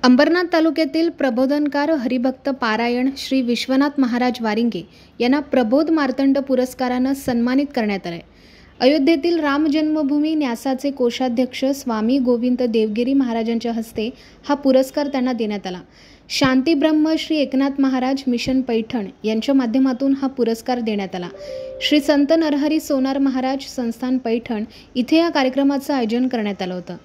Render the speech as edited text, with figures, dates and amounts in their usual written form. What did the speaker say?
अंबरनाथ तालुक्यातील प्रबोधनकार हरिभक्त पारायण श्री विश्वनाथ महाराज वारिंगे यांना प्रबोध मार्तंड पुरस्कारानं सन्मानित करण्यात आले। अयोध्येतील राम जन्मभूमी न्यासाचे कोषाध्यक्ष स्वामी गोविंद देवगिरी महाराजांच्या हस्ते हा पुरस्कार त्यांना देण्यात आला। शांती ब्रह्म श्री एकनाथ महाराज मिशन पैठण यांच्या माध्यमातून हा पुरस्कार देण्यात आला। श्री संत नरहरी सोनार महाराज संस्थान पैठण इथे या कार्यक्रमाचं आयोजन करण्यात आलं होतं।